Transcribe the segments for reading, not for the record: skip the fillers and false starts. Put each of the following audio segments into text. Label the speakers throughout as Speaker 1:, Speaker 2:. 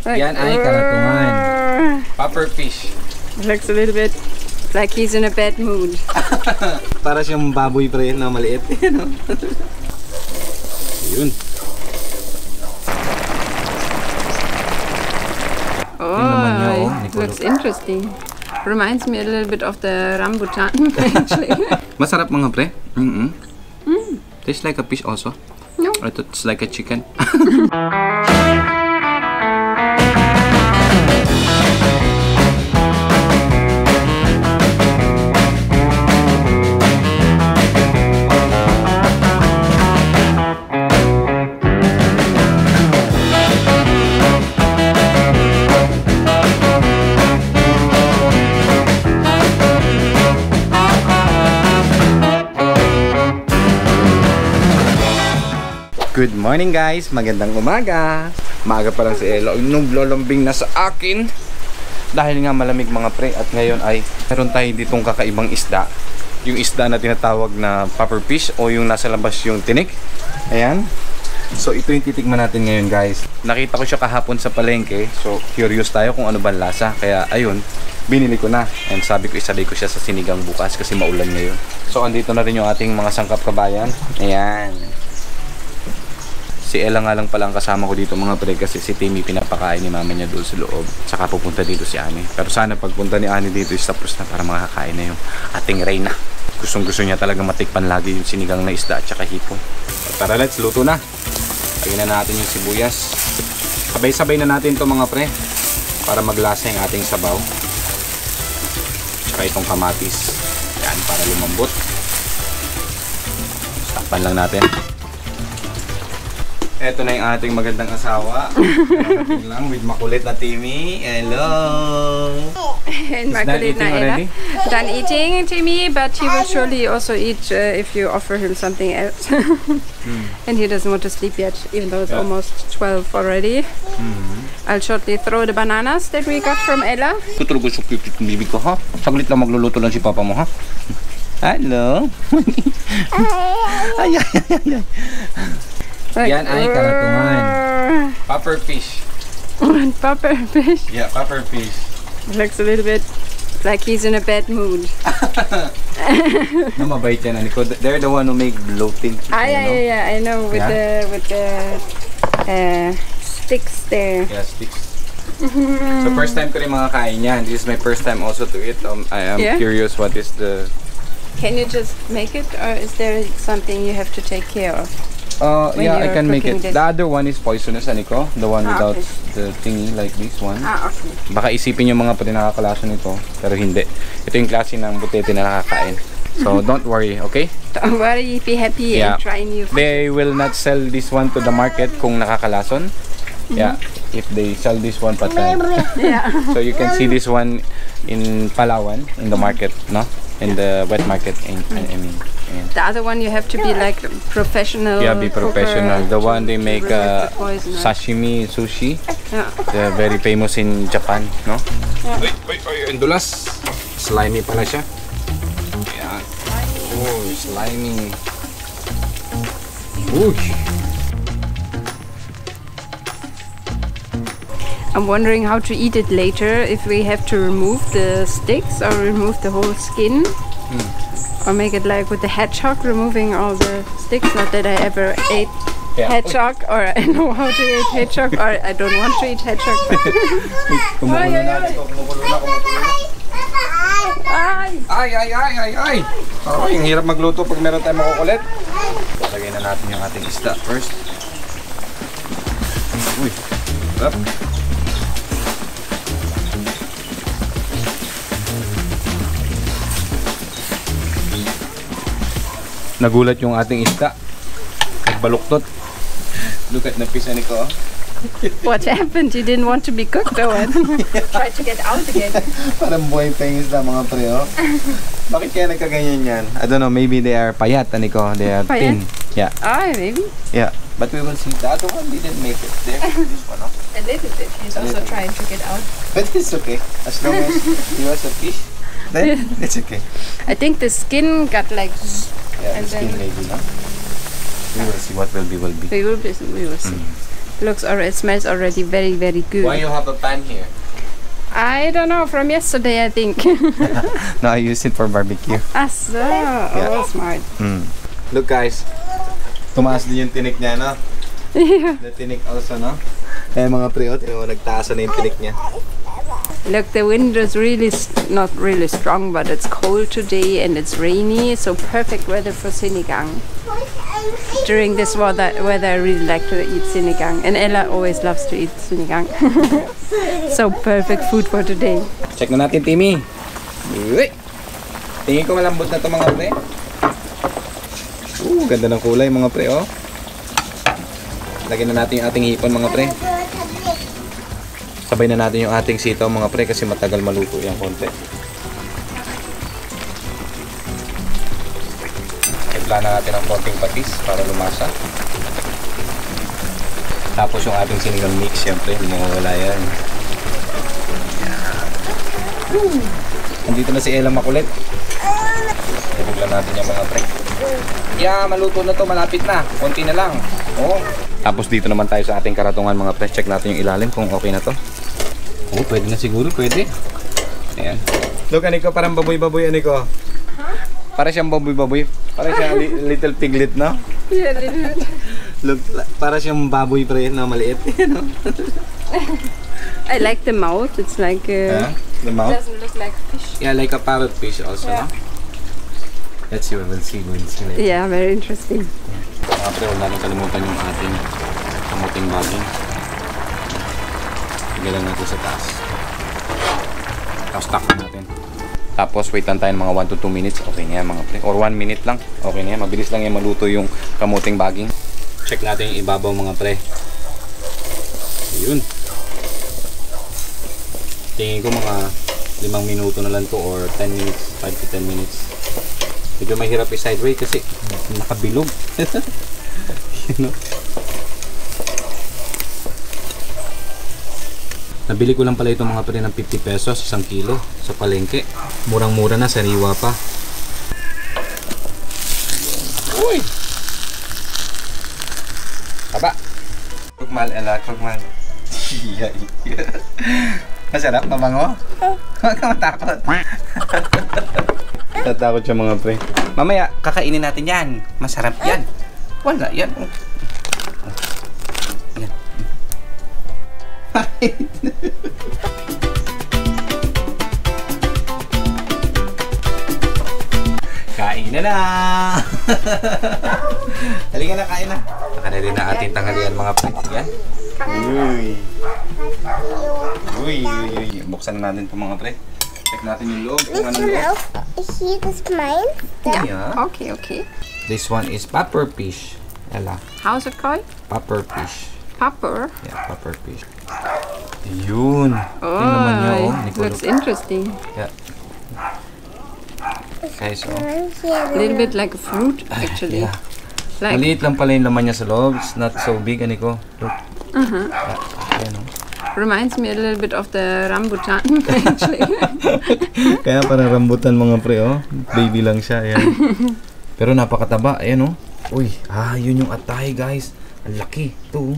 Speaker 1: Yan ay karatungan. Puffer fish.
Speaker 2: Looks a little bit like he's in a bad mood.
Speaker 1: Para siyang baboy pre na maliit. Yun.
Speaker 2: Oh, it looks interesting. Reminds me a little bit of the rambutan actually.
Speaker 1: Masarap mga pre. Tastes like a fish also.
Speaker 2: No.
Speaker 1: I thought it's like a chicken. Good morning guys! Magandang umaga! Maaga pa lang si Ella. Naglalambing na sa akin. Dahil nga malamig mga pre. At ngayon ay meron tayo ditong kakaibang isda. Yung isda na tinatawag na puffer fish o yung nasa labas yung tinik. Ayan. So ito yung titikman natin ngayon guys. Nakita ko siya kahapon sa palengke. So curious tayo kung ano ba lasa. Kaya ayun, binili ko na. And sabi ko isabay ko siya sa sinigang bukas kasi maulan ngayon. So andito na rin yung ating mga sangkap kabayan. Ayan. Si Ella nga lang pala ang kasama ko dito mga pre kasi si Timmy pinapakain ni mama niya doon sa loob. Saka pupunta dito si Ani. Pero sana pagpunta ni Ani dito is tapos na para makakain na yung ating Reyna. Gustong gusto niya talaga matikpan lagi yung sinigang na isda at saka hipon. So, tara let's luto na. Lagyan na natin yung sibuyas. Sabay-sabay na natin to mga pre para maglasa yung ating sabaw. Saka itong kamatis. Yan para lumambot. Takpan lang natin. Ito na yung ating magandang asawa. Parating lang with makulit na Timmy. Hello!
Speaker 2: And makulit na Ella. Done eating, Timmy, but he will surely also eat if you offer him something else. And he doesn't want to sleep yet, even though it's almost 12 already. I'll shortly throw the bananas that we got from Ella.
Speaker 1: Tutulog ko yung bibig ko ha? Saglit lang magluluto lang si papa mo ha? Hello! Ay, ay, ay, ay. Yan ay karatungan. Puffer fish.
Speaker 2: Puffer fish?
Speaker 1: Yeah, puffer fish.
Speaker 2: Looks a little bit like he's in a bad mood.
Speaker 1: No, mabait yan. They're the one who make bloating.
Speaker 2: Yeah, I know. With the sticks there.
Speaker 1: Yeah, sticks. So first time ko rin mga kain yan. This is my first time also to eat. I am curious what is the...
Speaker 2: Can you just make it, or is there something you have to take care of?
Speaker 1: Yeah, I can make it. The other one is poisonous, Aniko. The one without the thingy, like this one.
Speaker 2: Okay.
Speaker 1: Baka isipin yung mga pati nakakalaso nito, pero hindi. Ito yung klase ng butete na nakakain. So, don't worry, okay?
Speaker 2: Don't worry, be happy and try new food.
Speaker 1: They will not sell this one to the market kung nakakalason. Yeah, if they sell this one patay.
Speaker 2: Yeah.
Speaker 1: So, you can see this one in Palawan, in the market, no? In the wet market, I mean.
Speaker 2: The other one you have to be like professional.
Speaker 1: Yeah, be professional. The one they make sashimi, sushi.
Speaker 2: Yeah.
Speaker 1: They're very famous in Japan, no? Yeah. Ay, endulas. Slimy pala siya. Yeah. Oh, slimy. Uy.
Speaker 2: I'm wondering how to eat it later, if we have to remove the sticks or remove the whole skin. Or make it like with the hedgehog, removing all the sticks. Not that I ever ate hedgehog, or I know how to eat hedgehog, or I don't want to eat hedgehog.
Speaker 1: Ay! Oh, yung hirap magluto pag meron tayong makukulit. Lagay na natin yung ating isda first. Uy, sarap. Nagulat yung ating isda. Nagbaluktot. Look at the piece, Aniko.
Speaker 2: What happened? You didn't want to be cooked or what? Try to get out again.
Speaker 1: Parang buhay pa yung isda mga pre, oh. Bakit kaya nagkaganyan yan? I don't know, maybe they are payat, Aniko. They are thin. Yeah.
Speaker 2: Maybe.
Speaker 1: Yeah. But we will see. The other one didn't make it. There, this one, oh.
Speaker 2: A little bit. He's also trying to get out.
Speaker 1: But it's okay. As long as he was a fish, then it's okay.
Speaker 2: I think the skin got like...
Speaker 1: Yeah, and the skin maybe, no? We will see what will be.
Speaker 2: We will see. It smells already very, very good.
Speaker 1: Why you have a pan here?
Speaker 2: I don't know, from yesterday I think.
Speaker 1: No, I use it for barbecue.
Speaker 2: So. Oh, smart.
Speaker 1: Look guys, tumaas din yung tinik niya, no?
Speaker 2: Yeah.
Speaker 1: The tinik also, no? Eh mga pre, nagtaas na yung tinik niya.
Speaker 2: Look, the wind is really not really strong, but it's cold today and it's rainy, so perfect weather for sinigang. During this weather, I really like to eat sinigang, and Ella always loves to eat sinigang. So perfect food for today.
Speaker 1: Check na natin, Timmy. Uy! Tingin ko malambot na ito mga pre. Ganda ng kulay mga pre, oh. Lagyan na natin yung ating hipon mga pre. Sabay na natin yung ating sitaw mga pre kasi matagal maluto yung konti. I-plan na natin ang konting patis para lumasa. Tapos yung ating sinigang mix, syempre, hindi mawawala yan. Andito na si Ella makulit. Ibiglan natin yung mga pre. Yeah, maluto na to, malapit na. Konti na lang. Oh. Tapos dito naman tayo sa ating karatungan mga pre. Check natin yung ilalim kung okay na to. Oh, pwede na siguro, pwede. Ayan. Look, Aniko, parang baboy-baboy, Aniko. Huh? Para siyang baboy-baboy. Para siyang little piglet, no?
Speaker 2: Yeah, little.
Speaker 1: Look, para siyang baboy pre na maliit.
Speaker 2: I like the mouth. It's like
Speaker 1: the mouth?
Speaker 2: It doesn't look like fish.
Speaker 1: Yeah, like a parrot fish also,
Speaker 2: Yeah.
Speaker 1: no? Let's see, we'll see later.
Speaker 2: Yeah, very interesting.
Speaker 1: After, wala nang kalimutan yung ating kamuting baging. Lagyan lang natin sa taas. Tapos stock natin. Tapos waitan tayo ng mga 1 to 2 minutes. Okay na yan mga pre. Or 1 minute lang. Okay na yan. Mabilis lang yan maluto yung kamuting baging. Check natin yung ibabaw mga pre. Ayun. Tingin ko mga 5 minuto na lang to or 10 minutes, 5 to 10 minutes. Medyo mahirap i-sideway kasi nakabilog. You know? Nabili ko lang pala itong mga pre ng 50 pesos, 1 kilo sa palengke. Murang-mura na, sariwa pa. Uy! Aba! Kugmal, Ella, kugmal. Masarap, mabango? Huwag ka matakot. Tatakot siya mga pre. Mamaya, kakainin natin yan. Masarap yan. Wala, yan. Yan. Kain na na! Halika na, kain na. Nakaready na ating tanghalian mga pre. Yan. Uy. Uy, uy, uy. Buksan na natin ito mga pre. Check natin yung loob. Kung ano loob.
Speaker 3: Here is mine.
Speaker 1: Yeah.
Speaker 2: Okay, okay.
Speaker 1: This one is puffer fish. Ella.
Speaker 2: How's it called?
Speaker 1: Puffer fish.
Speaker 2: Pupper.
Speaker 1: Yeah, puffer fish. Yun.
Speaker 2: Oh,
Speaker 1: naman niya, oh.
Speaker 2: looks interesting.
Speaker 1: Yeah. Okay, so.
Speaker 2: A little bit like a fruit, actually.
Speaker 1: Yeah.
Speaker 2: Like,
Speaker 1: Maliit lang pala yung laman niya sa loob. It's not so big, Aniko. Look. Ayan, oh.
Speaker 2: reminds me a little bit of the rambutan, actually.
Speaker 1: Kaya parang rambutan mga pre, oh. Baby lang siya, ayan. Pero napakataba, ayan, oh. Uy, yun yung atay, guys. Ang laki. Ito, oh.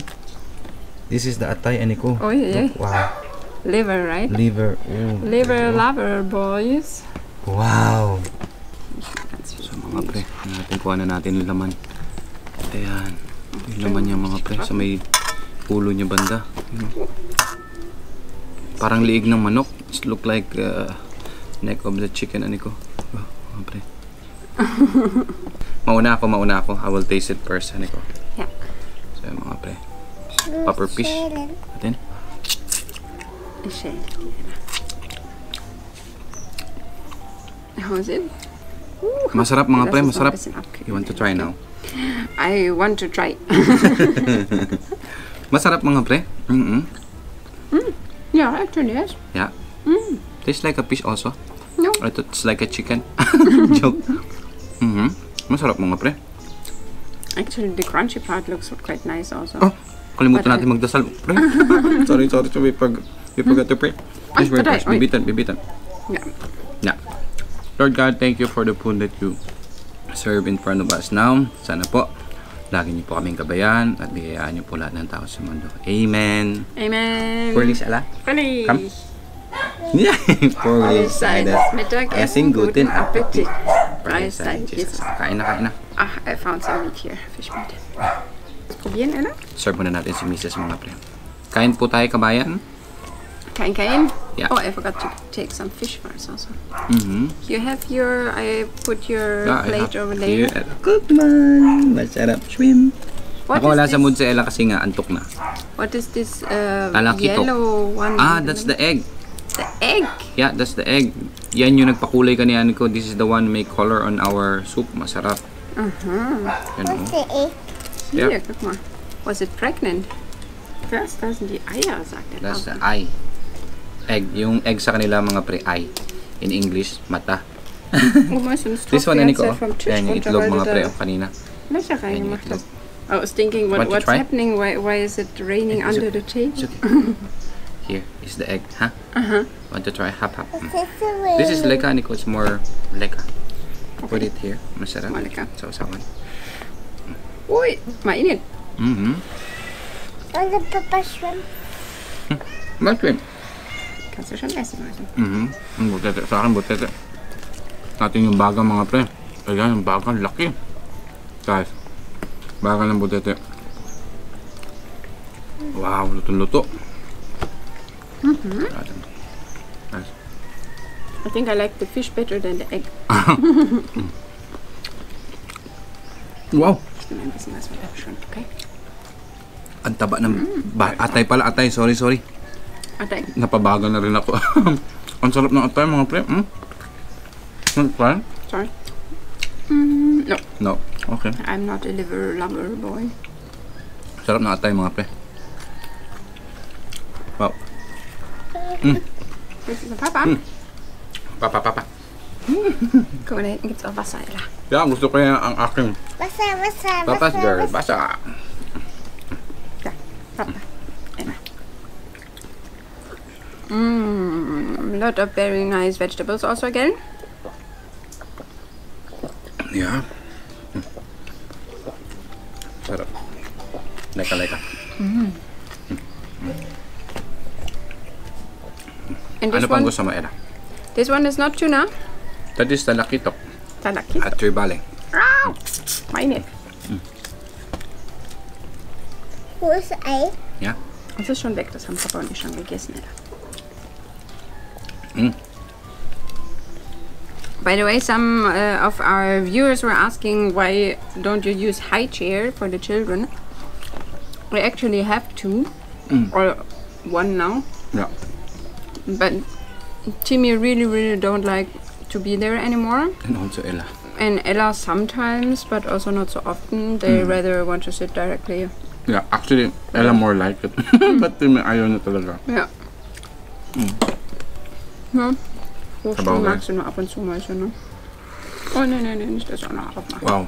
Speaker 1: This is the atay, Aniko.
Speaker 2: Oh, yeah.
Speaker 1: Look, wow.
Speaker 2: Liver, right?
Speaker 1: Liver. Oh,
Speaker 2: liver lover, boys.
Speaker 1: Wow. So mga pre, natin kuha na natin yung laman. Ayan. Yung laman niya mga pre. Sa may ulo niya banda. Parang liig ng manok. It look like neck of the chicken, Aniko. Oh, mga pre. Mauna ako. I will taste it first, Aniko.
Speaker 2: Yeah.
Speaker 1: So mga pre. Puffer fish. Atin.
Speaker 2: How is it?
Speaker 1: Masarap mga pre, masarap. You want to try now?
Speaker 2: I want to try.
Speaker 1: Masarap mga pre.
Speaker 2: Yeah, actually, yes.
Speaker 1: Yeah. Tastes like a fish also.
Speaker 2: No.
Speaker 1: I thought it's like a chicken. Joke. Masarap mga pre.
Speaker 2: Actually, the crunchy part looks quite nice also.
Speaker 1: Oh, kalimutan natin magdasal. Pre. sorry. We forgot to pray. Please pray first. Bibitan. Yeah. Lord God, thank you for the food that you serve in front of us now. Sana po, Lagi niyo po kaming gabayan at biyayaan niyo po lahat ng tao sa mundo. Amen.
Speaker 2: Amen.
Speaker 1: Furlis ala?
Speaker 2: Furlis.
Speaker 1: Come. Yeah. Furlis
Speaker 2: Seines
Speaker 1: seines
Speaker 2: Mittagessen, guten Appetit.
Speaker 1: Preis sei Jesus. Kain na, kain na.
Speaker 2: Ah, I found some meat here. Fish meat. Probieren, Ella?
Speaker 1: Serve muna natin si Mrs. mga pre. Kain po tayo, kabayan.
Speaker 2: Kain.
Speaker 1: Yeah.
Speaker 2: Oh, I forgot to take some fish for us also.
Speaker 1: Mm-hmm.
Speaker 2: You have your, I put your
Speaker 1: Yeah,
Speaker 2: plate over there.
Speaker 1: Good man. Masarap shrimp.
Speaker 2: What
Speaker 1: Ako wala
Speaker 2: is
Speaker 1: sa
Speaker 2: this?
Speaker 1: mood si Ella kasi nga antok na.
Speaker 2: What is this
Speaker 1: Talakito.
Speaker 2: yellow one?
Speaker 1: Ah, that's the egg.
Speaker 2: The egg.
Speaker 1: Yeah, that's the egg. Yan yung nagpakulay kanina ko. This is the one make color on our soup. Masarap. Yan
Speaker 3: What's
Speaker 1: o.
Speaker 3: the egg?
Speaker 2: Hier,
Speaker 1: Yeah.
Speaker 2: guck mal. Was it pregnant? First, da sind die Eier, sagt er.
Speaker 1: That's the eye. Egg. Yung egg sa kanila mga pre, eye. In English, mata.
Speaker 2: Oh, weißt du, das
Speaker 1: This one,
Speaker 2: tropft die
Speaker 1: Nico.
Speaker 2: ganze Zeit vom Tisch
Speaker 1: Yan yung
Speaker 2: runter,
Speaker 1: itlog
Speaker 2: weil du
Speaker 1: mga pre.
Speaker 2: da
Speaker 1: Oh, kanina.
Speaker 2: Löcher reingemacht hast. I was thinking,
Speaker 1: Want to
Speaker 2: what's
Speaker 1: try?
Speaker 2: happening? Why is it raining
Speaker 1: It's
Speaker 2: under
Speaker 1: okay.
Speaker 2: the table?
Speaker 1: It's okay. Here is the egg. Huh? Want to try? Hap, hap. This is leka, Nico. It's more leka. Put it here. Masarap.
Speaker 2: Mal lecker.
Speaker 1: So, sawan.
Speaker 2: Ui, mal in.
Speaker 1: Mm-hmm.
Speaker 3: Und the papa shrimp.
Speaker 1: Malpin.
Speaker 2: Kannst du schon essen, also.
Speaker 1: Butete. Sa akin, butete. Natin yung bagang mga pre. Ayan, yung bagang laki. Guys, bagang ng butete. Wow, luto-luto. Nice.
Speaker 2: I think I like the fish better than the egg.
Speaker 1: Wow.
Speaker 2: Ich nehme ein bisschen was mit der Shrimp, okay?
Speaker 1: Ang taba ng... Atay pala, atay. Sorry, sorry.
Speaker 2: Atay.
Speaker 1: Napabagal na rin ako. Ang sarap ng atay mga pre. Try?
Speaker 2: Sorry. No,
Speaker 1: No. Okay.
Speaker 2: I'm not a liver lover boy.
Speaker 1: Sarap ng atay mga pre. Wow.
Speaker 2: Willst du Papa?
Speaker 1: Papa.
Speaker 2: Guck mal, da hinten gibt's auch Wasser, Ella.
Speaker 1: Yeah, gusto ko yan ang aking
Speaker 3: Wasser.
Speaker 1: Papa's girl. Basa.
Speaker 2: Da, Papa. Emma. Lot of very nice vegetables also again.
Speaker 1: Yeah. Sarap. Leka.
Speaker 2: And
Speaker 1: Ano
Speaker 2: this
Speaker 1: pang
Speaker 2: one,
Speaker 1: gusto mo, Ella?
Speaker 2: this one is not tuna.
Speaker 1: That is talakitok
Speaker 2: Talaki.
Speaker 1: at Tribale.
Speaker 2: Meine.
Speaker 3: Wo ist das Ei?
Speaker 1: Yeah.
Speaker 2: Das ist schon weg, das haben Papa und ich schon gegessen, Ella. By the way, some of our viewers were asking why don't you use high chair for the children. We actually have two, or one now,
Speaker 1: Yeah.
Speaker 2: but Timmy really don't like to be there anymore,
Speaker 1: And also Ella.
Speaker 2: and Ella sometimes, but also not so often. They rather want to sit directly.
Speaker 1: Yeah, actually, Ella more like it. But ayaw na talaga.
Speaker 2: Ja. Ja.
Speaker 1: Aber
Speaker 2: Hochstuhl magst du nur ab und zu mal so, ne? Oh, nee, nicht das auch noch aufmachen.
Speaker 1: Wow.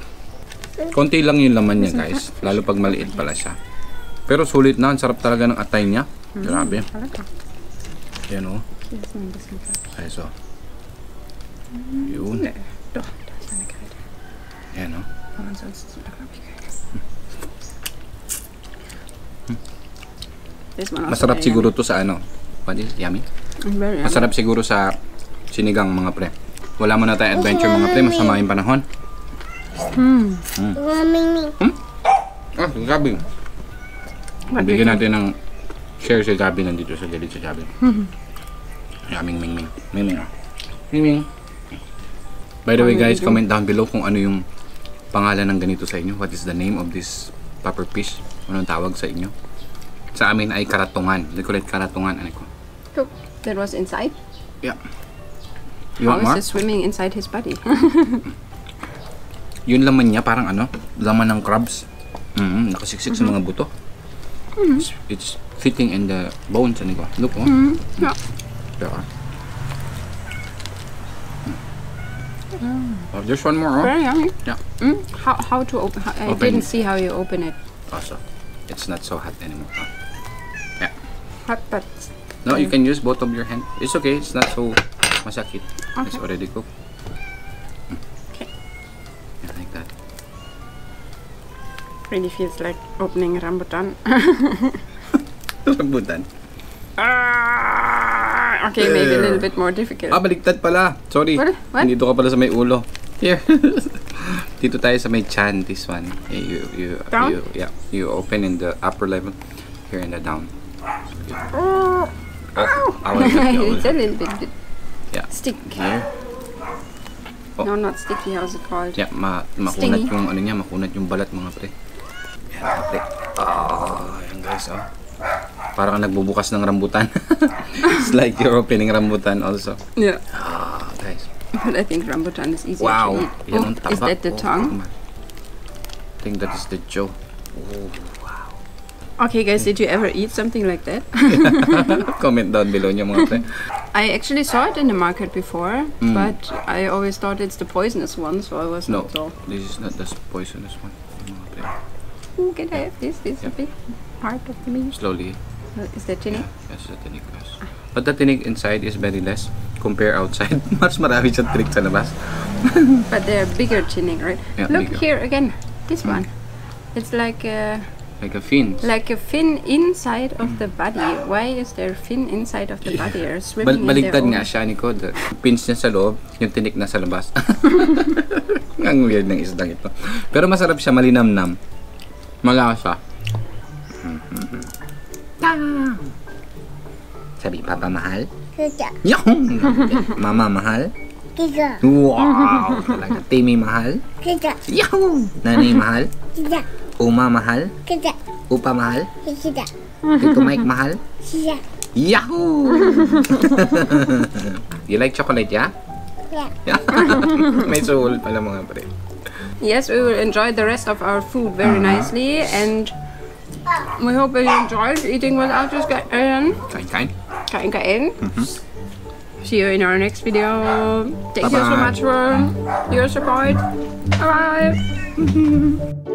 Speaker 1: Konti lang yung laman niya, guys. Lalo pag maliit pala siya. Pero sulit na. Ang sarap talaga ng atay niya. Grabe.
Speaker 2: Lecker.
Speaker 1: Yan o.
Speaker 2: Hier ist noch ein bisschen Platz.
Speaker 1: Ay, so. Yun.
Speaker 2: Nee, doch, da ist eine kalte.
Speaker 1: Yan o.
Speaker 2: Aber ansonsten sind da, glaube ich, keine. This one also
Speaker 1: Masarap
Speaker 2: very
Speaker 1: siguro to sa ano. What is yummy?
Speaker 2: yummy. Very yummy.
Speaker 1: Masarap siguro sa sinigang mga pre. Wala mo na tayong adventure mga pre. Masama yung panahon.
Speaker 3: Ming.
Speaker 1: Ah, Gabi. Bigyan natin ng share si Gabi nandito sa gilid si Gabi. Yeah, Ming. Ming. By the way guys, comment down below kung ano yung pangalan ng ganito sa inyo. What is the name of this puffer fish? Anong tawag sa inyo? Sa amin ay karatungan. They call it karatungan. Ano ko?
Speaker 2: Look, that was inside.
Speaker 1: Yeah. You
Speaker 2: How
Speaker 1: want more?
Speaker 2: is it swimming inside his body?
Speaker 1: Yung laman niya parang ano? Laman ng crabs. Nakasiksik sa mga buto. It's fitting in the bones. Ano ko? Look, oh.
Speaker 2: Ja.
Speaker 1: Yeah. Oh, there's one more, oh.
Speaker 2: Very yummy.
Speaker 1: Yeah.
Speaker 2: How to open? I
Speaker 1: Open.
Speaker 2: didn't see how you open it.
Speaker 1: Also, it's not so hot anymore. Oh. Yeah.
Speaker 2: Hot, but
Speaker 1: No, you can use both of your hands. It's okay. It's not so masakit. It's
Speaker 2: Okay.
Speaker 1: already cooked.
Speaker 2: Okay.
Speaker 1: Yeah, like that.
Speaker 2: Really feels like opening rambutan.
Speaker 1: Rambutan.
Speaker 2: Okay, maybe a little bit more difficult.
Speaker 1: Baligtad pala. Sorry.
Speaker 2: What?
Speaker 1: Dito ka pala sa may ulo. Here. Dito tayo sa may chan, this one.
Speaker 2: Down?
Speaker 1: You open in the upper level. Here in the down.
Speaker 2: Oh,
Speaker 1: I want to
Speaker 2: it's a little bit
Speaker 1: Yeah.
Speaker 2: stick.
Speaker 1: Here. Oh.
Speaker 2: No, not sticky. How's it called?
Speaker 1: Yeah, makunat
Speaker 2: Stingy.
Speaker 1: yung ano niya, makunat yung balat mga pre. Yan mga pre. Yan guys, Parang nagbubukas ng rambutan. It's like you're opening rambutan also.
Speaker 2: Yeah.
Speaker 1: Guys.
Speaker 2: But I think rambutan is easier
Speaker 1: Wow.
Speaker 2: to eat.
Speaker 1: Yan
Speaker 2: Oh,
Speaker 1: ang taba.
Speaker 2: is that the tongue?
Speaker 1: I think that is the jaw. Oh, wow.
Speaker 2: Okay, guys, did you ever eat something like that?
Speaker 1: Comment down below nyo mga pre.
Speaker 2: I actually saw it in the market before, but I always thought it's the poisonous one, so I was
Speaker 1: No,
Speaker 2: not so.
Speaker 1: this is not the poisonous one. Mga pre.
Speaker 2: Ooh, can I have this? This is a big part of the meat.
Speaker 1: Slowly.
Speaker 2: Is that tinik?
Speaker 1: Yes, the tinik. Yes. But the tinik inside is very less compare outside. Mas marami siyang tinik sa labas.
Speaker 2: But they're bigger tinik, right?
Speaker 1: Yeah,
Speaker 2: Look
Speaker 1: bigger.
Speaker 2: here again. This one. It's like a fin inside of the body. Why is there fin inside of the body? Or swimming in
Speaker 1: Baligtad
Speaker 2: their
Speaker 1: nga
Speaker 2: own...
Speaker 1: siya ni Cod. Pins niya sa loob, yung tinik na sa labas. Ang weird ng isdang ito. Pero masarap siya, malinamnam. Malasa. Sabi, Papa mahal?
Speaker 3: Kita.
Speaker 1: Yung! Mama mahal?
Speaker 3: Kita.
Speaker 1: Wow! Talaga. Timmy mahal?
Speaker 3: Kita.
Speaker 1: Yahoo! Nanay mahal?
Speaker 3: Kita.
Speaker 1: Uma mahal?
Speaker 3: Kita.
Speaker 1: Upa mahal?
Speaker 3: Kita.
Speaker 1: Tito Mike mahal?
Speaker 3: Kita.
Speaker 1: Yahoo! You like chocolate, yeah?
Speaker 3: Yeah.
Speaker 1: May soul pala mga pre.
Speaker 2: Yes, we will enjoy the rest of our food very nicely, and we hope you enjoyed eating with us.
Speaker 1: Kain.
Speaker 2: Kain. See you in our next video. Thank you so much for your support. Bye bye.